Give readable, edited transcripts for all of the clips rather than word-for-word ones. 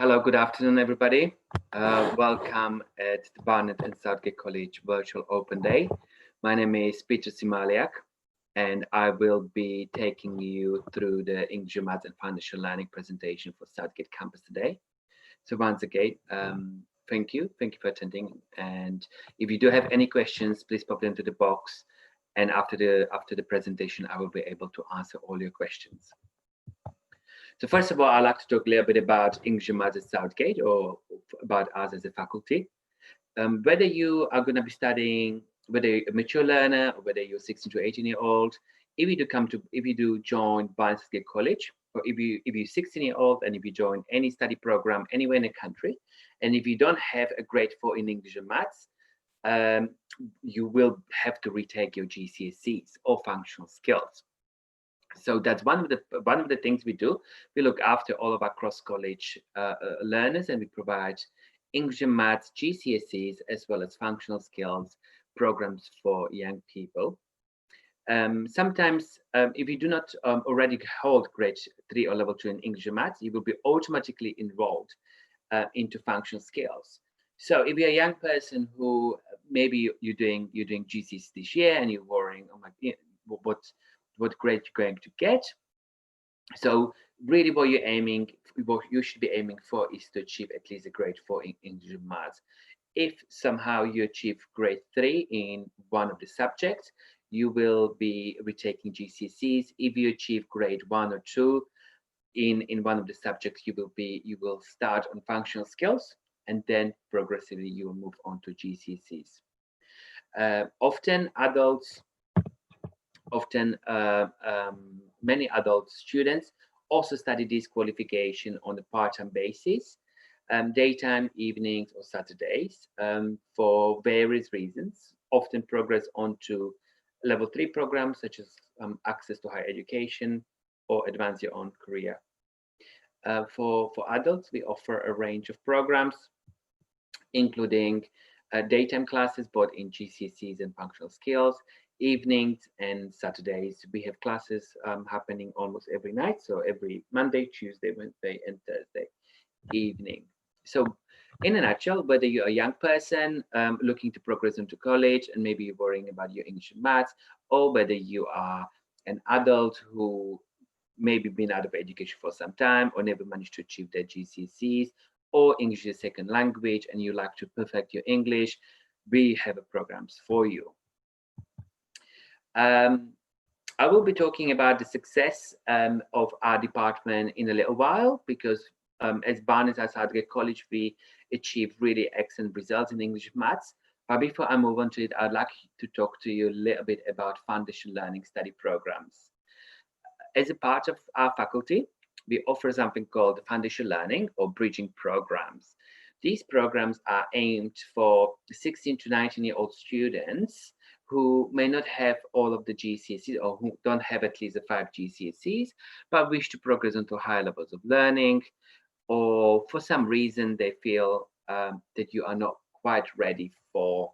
Hello, good afternoon, everybody. Welcome at the Barnet and Southgate College Virtual Open Day. My name is Peter Simaliak, and I will be taking you through the English Maths and Foundation Learning presentation for Southgate campus today. So once again, thank you for attending. And if you do have any questions, please pop them into the box. And after the presentation, I will be able to answer all your questions. So first of all, I'd like to talk a little bit about English and Maths at Southgate, or about us as a faculty. Whether you are going to be studying, whether you're a mature learner or whether you're 16 to 18-year-old, if you do join Barnet and Southgate College, or if you're 16-year-old and if you join any study program anywhere in the country, and if you don't have a grade 4 in English and Maths, you will have to retake your GCSEs or functional skills. So that's one of the things we do. We look after all of our cross-college learners, and we provide English and Maths, GCSEs, as well as functional skills programs for young people. Sometimes, if you do not already hold grade 3 or level 2 in English and Maths, you will be automatically enrolled into functional skills. So if you're a young person who maybe you're doing GCSEs this year and you're worrying, oh my, what grade you're going to get. So really what you should be aiming for is to achieve at least a grade 4 in English and Maths. If somehow you achieve grade 3 in one of the subjects, you will be retaking GCSEs. If you achieve grade 1 or 2 in one of the subjects, you will start on functional skills, and then progressively you will move on to GCSEs. Many adult students also study this qualification on a part-time basis, daytime, evenings, or Saturdays, for various reasons. Often progress onto level 3 programs such as access to higher education or advance your own career. For adults, we offer a range of programs, including daytime classes both in GCSEs and functional skills. Evenings and Saturdays, we have classes happening almost every night, so every Monday, Tuesday, Wednesday, and Thursday evening. So in a nutshell, whether you're a young person looking to progress into college and maybe you're worrying about your English and Maths, or whether you are an adult who maybe been out of education for some time or never managed to achieve their GCSEs or English as a second language and you like to perfect your English, we have programs for you. I will be talking about the success of our department in a little while, because as Barnet and Southgate College, we achieve really excellent results in English and Maths. But before I move on to it, I'd like to talk to you a little bit about foundation learning study programs. As a part of our faculty, we offer something called foundation learning or bridging programs. These programs are aimed for 16 to 19-year-old students who may not have all of the GCSEs or who don't have at least the 5 GCSEs, but wish to progress into higher levels of learning, or for some reason they feel that you are not quite ready for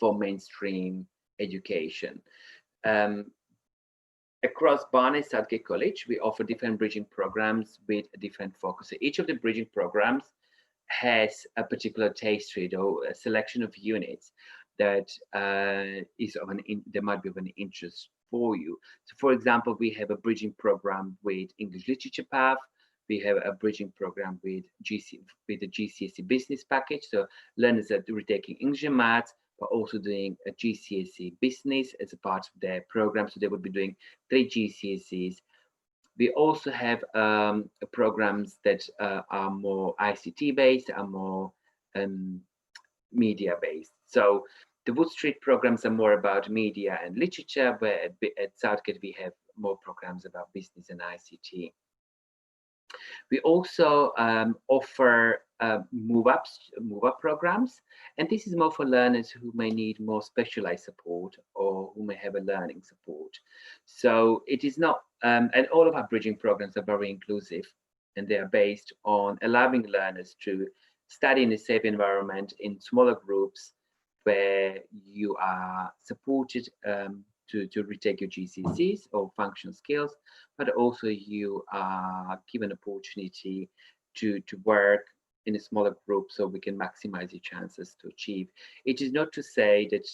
mainstream education. Across Barnet and Southgate College, we offer different bridging programs with a different focus. So each of the bridging programs has a particular taste to it, or a selection of units that that might be of an interest for you. So for example, we have a bridging program with English Literature Path. We have a bridging program with the GCSE business package. So learners that are retaking English and Maths, but also doing a GCSE business as a part of their program. So they would be doing 3 GCSEs. We also have programs that are more ICT based, are more media based. So the Wood Street programs are more about media and literature, where at Southgate we have more programs about business and ICT. We also offer move up programs, and this is more for learners who may need more specialized support or who may have a learning support. So it is not, and all of our bridging programs are very inclusive, and they are based on allowing learners to study in a safe environment in smaller groups where you are supported to retake your GCSEs or functional skills, but also you are given opportunity to work in a smaller group so we can maximize your chances to achieve. It is not to say that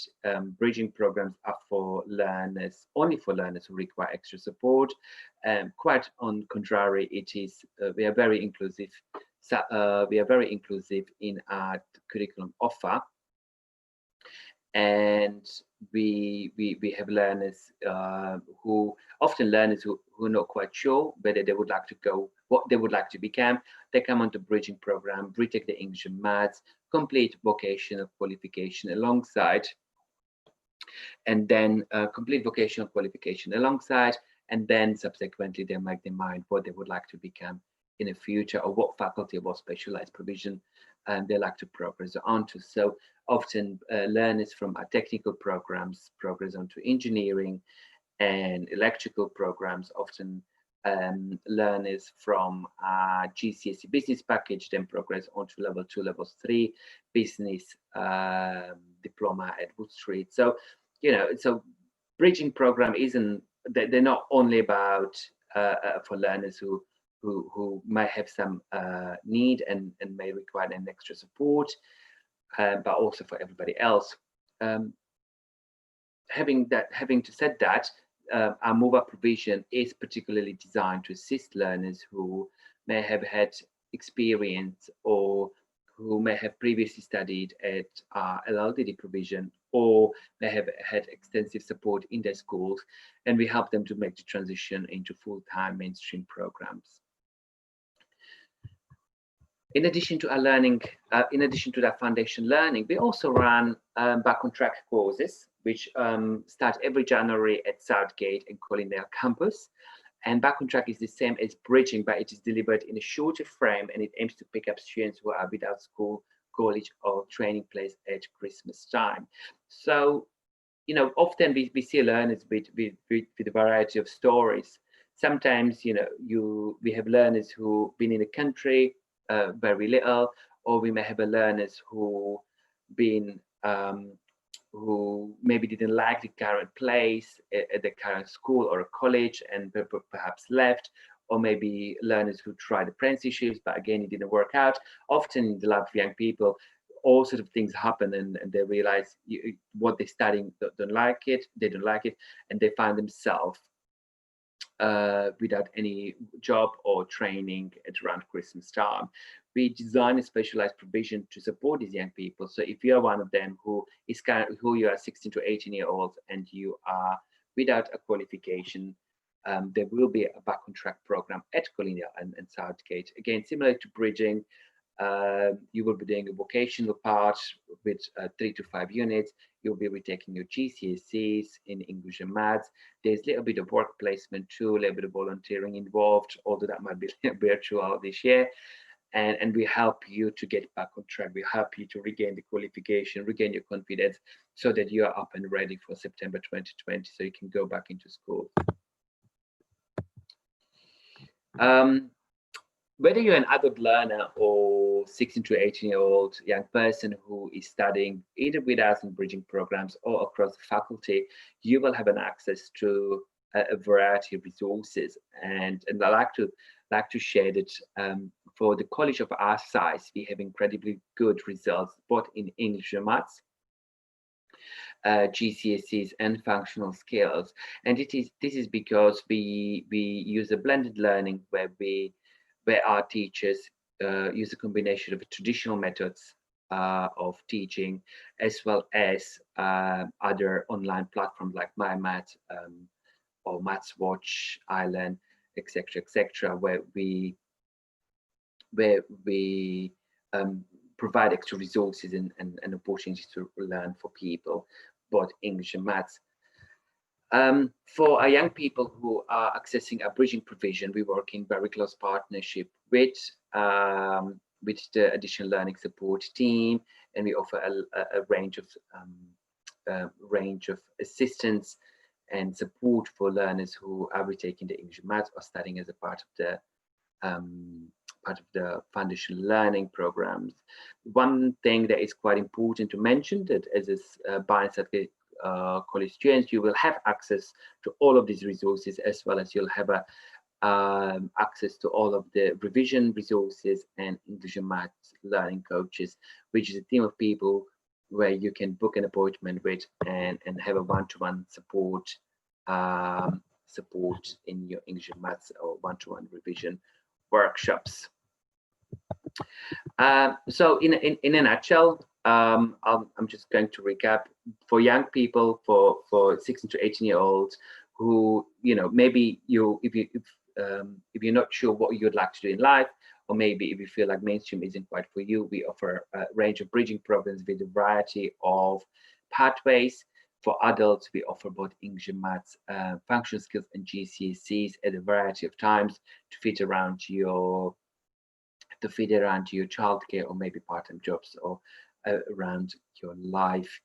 bridging programs are for learners, only for learners who require extra support. Quite on contrary, it is we are very inclusive. So, we are very inclusive in our curriculum offer, and we have learners who are not quite sure whether they would like to go, what they would like to become. They come onto bridging program, retake the English and maths, complete vocational qualification alongside, and then complete vocational qualification alongside, and then subsequently they make their mind what they would like to become in the future, or what faculty or what specialized provision they like to progress onto. So often learners from our technical programs progress onto engineering and electrical programs. Often learners from our GCSE business package then progress onto level 2, level 3 business diploma at Wood Street. So, so bridging program isn't, they're not only about for learners who might have some need and may require an extra support, but also for everybody else. Having said that, our move up provision is particularly designed to assist learners who may have had experience or who may have previously studied at LLDD provision, or may have had extensive support in their schools, and we help them to make the transition into full-time mainstream programs. In addition to our learning, in addition to that foundation learning, we also run back on track courses, which start every January at Southgate and Colindale campus. And back on track is the same as bridging, but it is delivered in a shorter frame, and it aims to pick up students who are without school, college, or training place at Christmas time. So, often we see learners with a variety of stories. Sometimes, we have learners who've been in the country very little, or we may have learners who maybe didn't like the current place at the current school or a college and perhaps left, or maybe learners who tried apprenticeships, but again, it didn't work out. Often in the life of young people, all sorts of things happen, and they realize what they're studying, they don't like it, and they find themselves without any job or training at around Christmas time. We design a specialized provision to support these young people. So if you are one of them who you are 16 to 18-year-olds and you are without a qualification, there will be a back on track program at Colindale and Southgate. Again, similar to bridging, you will be doing a vocational part with 3 to 5 units. You'll be retaking your GCSEs in English and maths. There's a little bit of work placement too, a little bit of volunteering involved, although that might be virtual this year. And we help you to get back on track. We help you to regain the qualification, regain your confidence, so that you are up and ready for September 2020, so you can go back into school. Whether you're an adult learner or 16 to 18-year-old young person who is studying either with us in bridging programs or across the faculty, you will have an access to a variety of resources. And I like to share that for the college of our size, we have incredibly good results both in English and maths, GCSEs, and functional skills. And this is because we use a blended learning where our teachers use a combination of traditional methods of teaching, as well as other online platforms like MyMath or MathsWatch, Island, etc., where we provide extra resources and opportunities to learn for people, both English and maths. For our young people who are accessing our bridging provision, we work in very close partnership with the additional learning support team, and we offer a range of assistance and support for learners who are retaking the English and maths or studying as a part of the foundation learning programs. One thing that is quite important to mention, that as a Barnet and Southgate College students, you will have access to all of these resources, as well as you'll have access to all of the revision resources and English and Maths learning coaches, which is a team of people where you can book an appointment with and have a one-to-one support support in your English and Maths or one-to-one revision workshops. So in a nutshell, I'm just going to recap for young people, for 16 to 18-year-olds who, maybe if you're not sure what you'd like to do in life, or maybe if you feel like mainstream isn't quite for you, we offer a range of bridging programs with a variety of pathways. For adults, we offer both English and Maths, functional skills and GCSEs at a variety of times to fit around your childcare or maybe part-time jobs or around your life.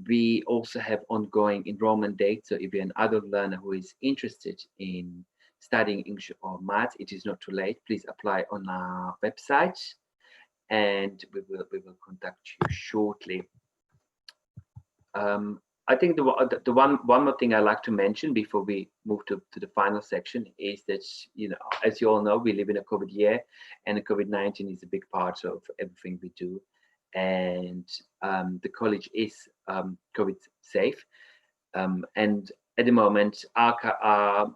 We also have ongoing enrollment dates. So if you're an adult learner who is interested in studying English or Maths, it is not too late. Please apply on our website, and we will contact you shortly. I think the one more thing I like to mention before we move to the final section is that, as you all know, we live in a COVID year, and COVID-19 is a big part of everything we do. And the college is COVID safe. And at the moment, our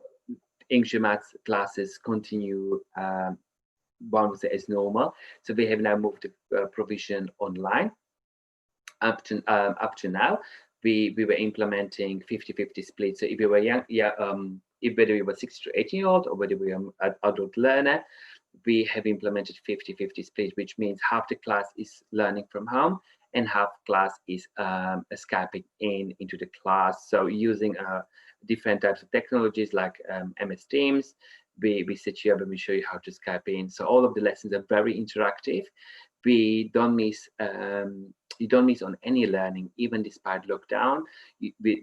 English and Maths classes continue, one would say, as normal. So we have now moved the provision online. Up to now, we were implementing 50-50 split. So if you were young, if whether you were 16 to 18-year-old or whether we are an adult learner, we have implemented 50-50 split, which means half the class is learning from home and half class is Skyping into the class. So using different types of technologies like MS Teams, we set you up and we show you how to Skype in. So all of the lessons are very interactive. We don't miss you don't miss on any learning, even despite lockdown.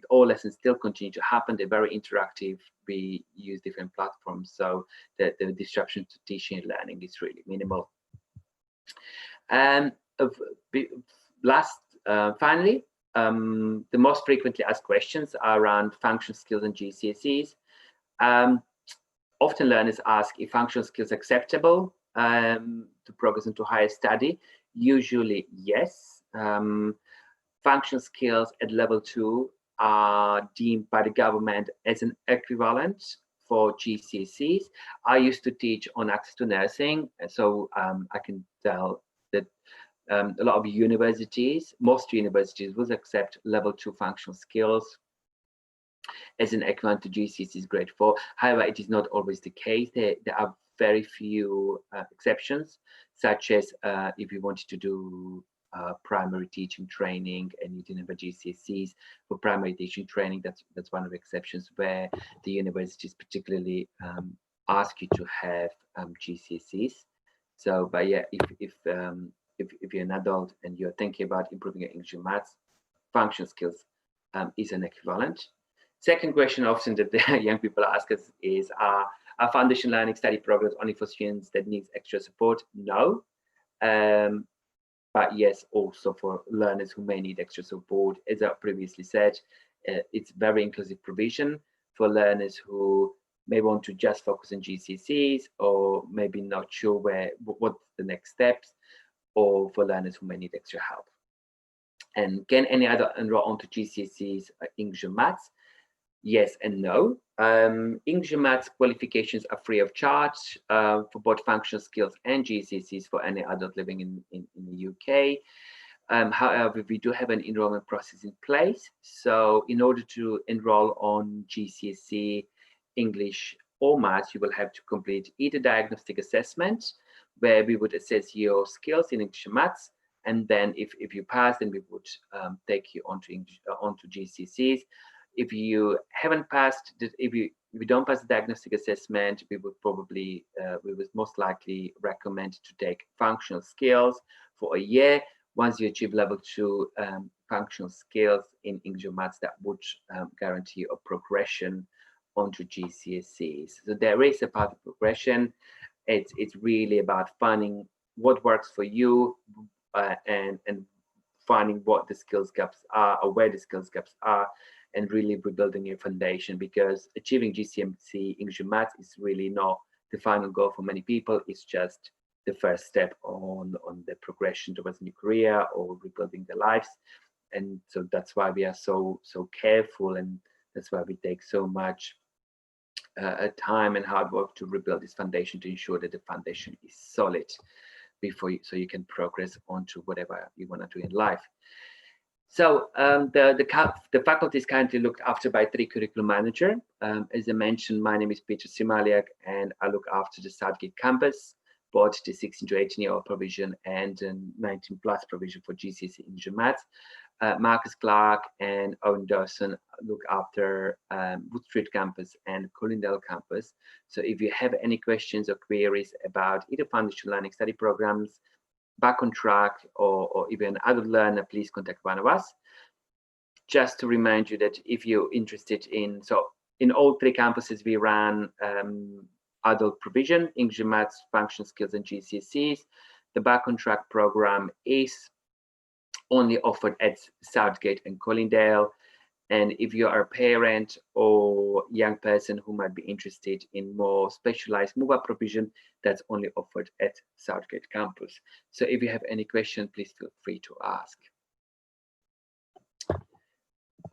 All lessons still continue to happen. They're very interactive. We use different platforms, so the disruption to teaching and learning is really minimal. And finally, the most frequently asked questions are around functional skills and GCSEs. Often learners ask if functional skills are acceptable to progress into higher study. Usually, yes. Functional skills at level 2 are deemed by the government as an equivalent for GCSEs. I used to teach on access to nursing, so I can tell that a lot of universities, most universities, will accept level 2 functional skills as an equivalent to GCSEs grade 4. However, it is not always the case. There are very few exceptions, such as if you wanted to do primary teaching training and you didn't have a GCSEs for primary teaching training. That's one of the exceptions where the universities particularly ask you to have GCSEs. So, but yeah, if you're an adult and you're thinking about improving your English and Maths, functional skills is an equivalent. Second question often that the young people ask us is, are foundation learning study programs only for students that need extra support? No. But yes, also for learners who may need extra support. As I previously said, it's very inclusive provision for learners who may want to just focus on GCSEs or maybe not sure what's the next steps, or for learners who may need extra help. And can any other enroll onto GCSEs English and Maths? Yes and no. English and Maths qualifications are free of charge for both functional skills and GCSEs for any adult living in the UK. However, we do have an enrollment process in place. So in order to enroll on GCSE English or Maths, you will have to complete either diagnostic assessment, where we would assess your skills in English and Maths, and then if you pass, then we would take you onto GCSEs. If you haven't passed, if you don't pass the diagnostic assessment, we would most likely recommend to take functional skills for a year. Once you achieve level 2 functional skills in English and Maths, that would guarantee a progression onto GCSEs. So there is a path of progression. It's really about finding what works for you and finding what the skills gaps are, or where the skills gaps are, and really rebuilding your foundation, because achieving GCSE English and Maths is really not the final goal for many people. It's just the first step on the progression towards a new career or rebuilding their lives. And so that's why we are so careful, and that's why we take so much time and hard work to rebuild this foundation, to ensure that the foundation is solid before you, so you can progress onto whatever you want to do in life. So the faculty is currently looked after by 3 curriculum manager. As I mentioned, my name is Peter Simaliak, and I look after the Southgate campus, both the 16 to 18-year-old provision and 19 plus provision for GCSE English and Maths. Marcus Clark and Owen Dawson look after Wood Street campus and Colindale campus. So if you have any questions or queries about either foundation learning study programs, back on track, or even adult learner, please contact one of us. Just to remind you that if you're interested in, so in all 3 campuses, we run adult provision, English and Maths, functional skills, and GCSEs. The back on track program is only offered at Southgate and Colindale. And if you are a parent or young person who might be interested in more specialized move-up provision, that's only offered at Southgate campus. So if you have any question, please feel free to ask.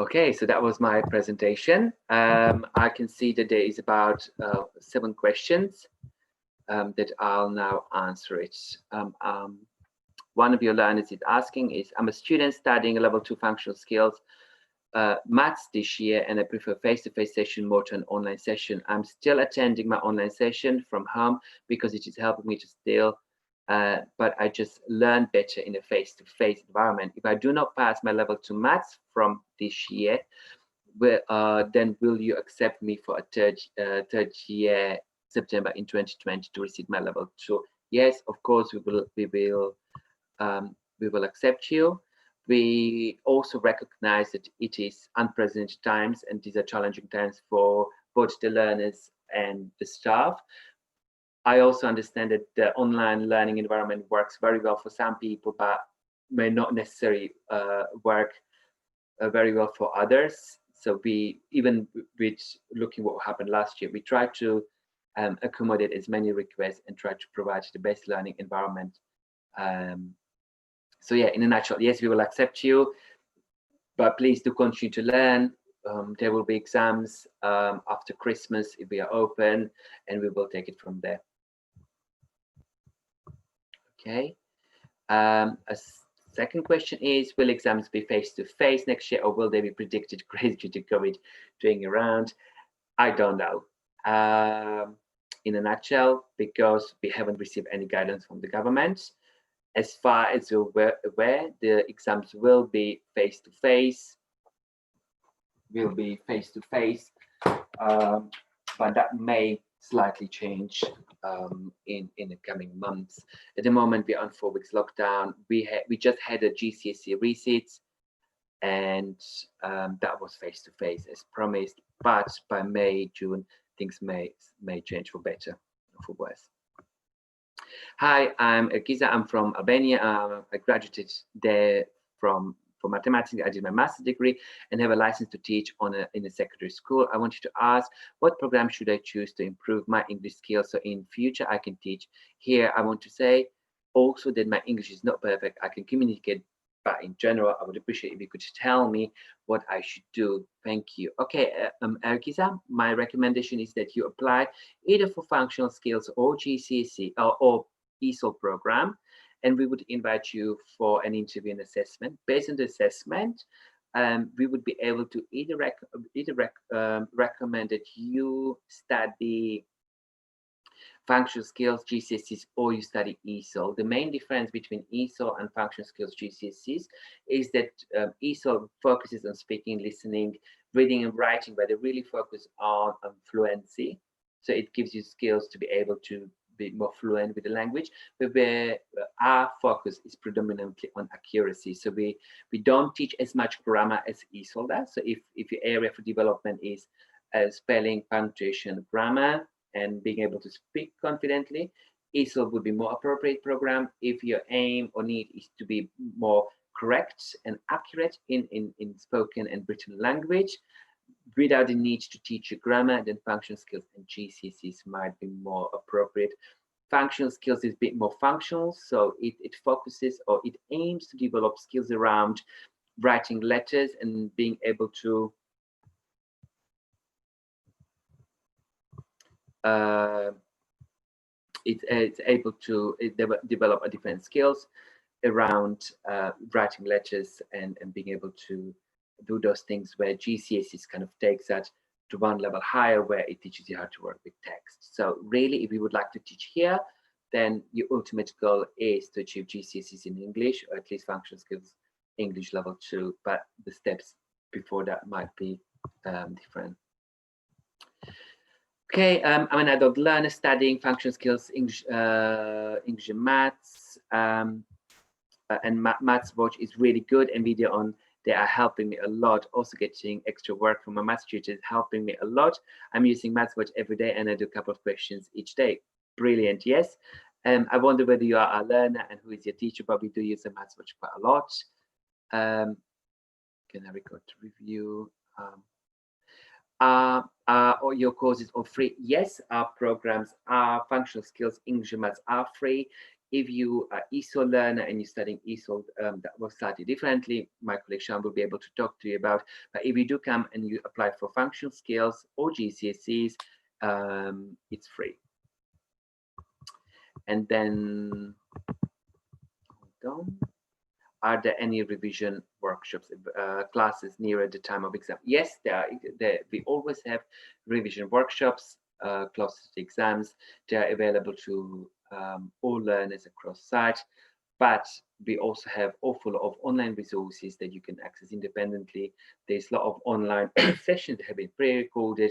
Okay, so that was my presentation. I can see that there is about 7 questions that I'll now answer it. One of your learners is asking is, I'm a student studying a level 2 functional skills Maths this year, and I prefer face-to-face session more to an online session. I'm still attending my online session from home because it is helping me to still, but I just learn better in a face-to-face environment. If I do not pass my level 2 Maths from this year, then will you accept me for a third year September in 2020 to receive my level 2? Yes, of course we will accept you. We also recognize that it is unprecedented times, and these are challenging times for both the learners and the staff. I also understand that the online learning environment works very well for some people, but may not necessarily work very well for others. So we, even with looking what happened last year, we tried to accommodate as many requests and try to provide the best learning environment. So yeah, in a nutshell, yes, we will accept you, but please do continue to learn. There will be exams after Christmas if we are open, and we will take it from there. Okay. A second question is, will exams be face-to-face next year, or will they be predicted crazy due to COVID doing around? I don't know. In a nutshell, because we haven't received any guidance from the government. As far as we're aware, the exams will be face-to-face, but that may slightly change in the coming months. At the moment, we're on 4 weeks lockdown. We just had a GCSE resits, and that was face-to-face as promised. But by May, June, things may change for better or for worse. Hi, I'm Ergiza. I'm from Albania. I graduated there for mathematics. I did my master's degree and have a license to teach in a secondary school. I wanted to ask, what program should I choose to improve my English skills so in future I can teach? Here, I want to say also that my English is not perfect. I can communicate, but in general, I would appreciate if you could tell me what I should do. Thank you. Okay, Ergiza, my recommendation is that you apply either for functional skills or GCSE or ESOL program, and we would invite you for an interview and assessment. Based on the assessment, we would be able to either recommend that you study functional skills GCSEs or you study ESOL. The main difference between ESOL and functional skills GCSEs is that ESOL focuses on speaking, listening, reading and writing, but they really focus on fluency. So it gives you skills to be able to be more fluent with the language, but where our focus is predominantly on accuracy. So we don't teach as much grammar as ESOL does. So if your area for development is spelling, punctuation, grammar, and being able to speak confidently, ESOL would be more appropriate program. If your aim or need is to be more correct and accurate in spoken and written language without the need to teach you grammar, then functional skills and GCSEs might be more appropriate. Functional skills is a bit more functional, so it focuses or it aims to develop skills around writing letters and being able to it's able to develop a different skills around writing letters and being able to do those things where GCSEs kind of takes that to one level higher, where it teaches you how to work with text. So really, if you would like to teach here, then your ultimate goal is to achieve GCSEs in English, or at least functional skills English level 2, but the steps before that might be different. Okay, I'm an adult learner studying functional skills, English and maths, and Maths Watch is really good, and video on they are helping me a lot. Also getting extra work from my maths tutor is helping me a lot. I'm using Maths Watch every day, and I do a couple of questions each day. Brilliant, yes. I wonder whether you are a learner and who is your teacher. Probably do use the Maths Watch quite a lot. Can I record to review? All your courses are free? Yes, our programs are functional skills, English and maths are free. If you are ESOL learner and you're studying ESOL, that works slightly differently. My colleague Sean will be able to talk to you about. But if you do come and you apply for functional skills or GCSEs, it's free. And then, hold on. Are there any revision workshops, classes nearer the time of exam? Yes, we always have revision workshops close to the exams. They are available to all learners across site, but we also have awful lot of online resources that you can access independently. There's a lot of online sessions that have been pre-recorded,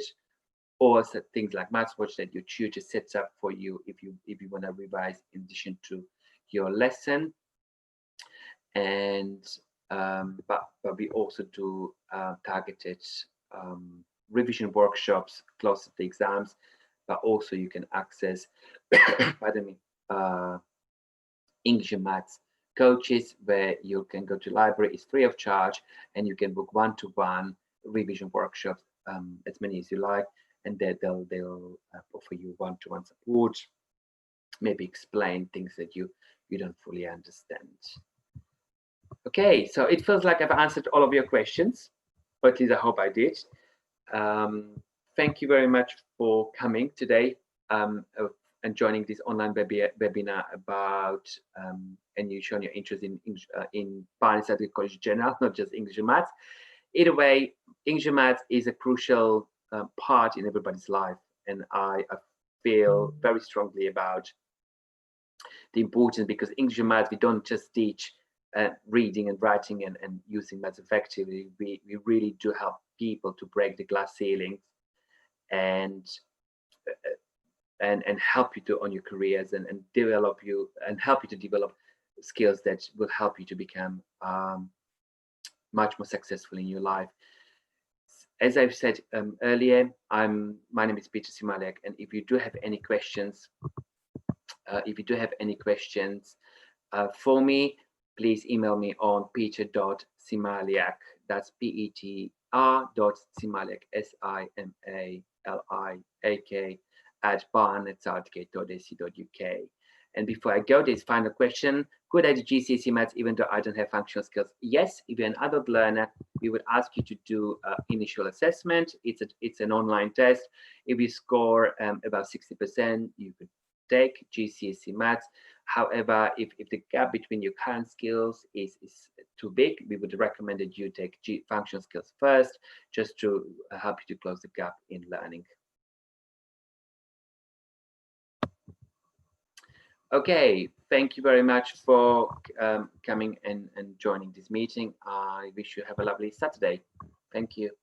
or things like Maths Watch that your tutor sets up for you if you want to revise in addition to your lesson. And but we also do targeted revision workshops close to the exams, but also you can access pardon me, English and maths coaches, where you can go to library, it's free of charge, and you can book one-to-one revision workshops, as many as you like, and they'll offer you one-to-one support, maybe explain things that you don't fully understand. Okay, so it feels like I've answered all of your questions, or at least I hope I did. Thank you very much for coming today and joining this online webinar about and you showing your interest in Barnet and Southgate College in general, not just English and maths. Either way, English and maths is a crucial part in everybody's life, and I feel very strongly about the importance, because English and maths, we don't just teach reading and writing and using maths effectively. We really do help people to break the glass ceilings and help you to on your careers and develop you and help you to develop skills that will help you to become much more successful in your life. As I've said earlier, my name is Peter Simaliak, and if you do have any questions, for me, please email me on peter.simaliak, that's peter.simaliak, SIMALIAK, at barnetandSouthgate.ac.uk. And before I go, this final question: could I do GCSE maths even though I don't have functional skills? Yes, if you're an adult learner, we would ask you to do initial assessment. It's an online test. If you score about 60%, you could take GCSE maths. However, if the gap between your current skills is too big, we would recommend that you take functional skills first, just to help you to close the gap in learning. Okay, thank you very much for coming and joining this meeting. I wish you have a lovely Saturday. Thank you.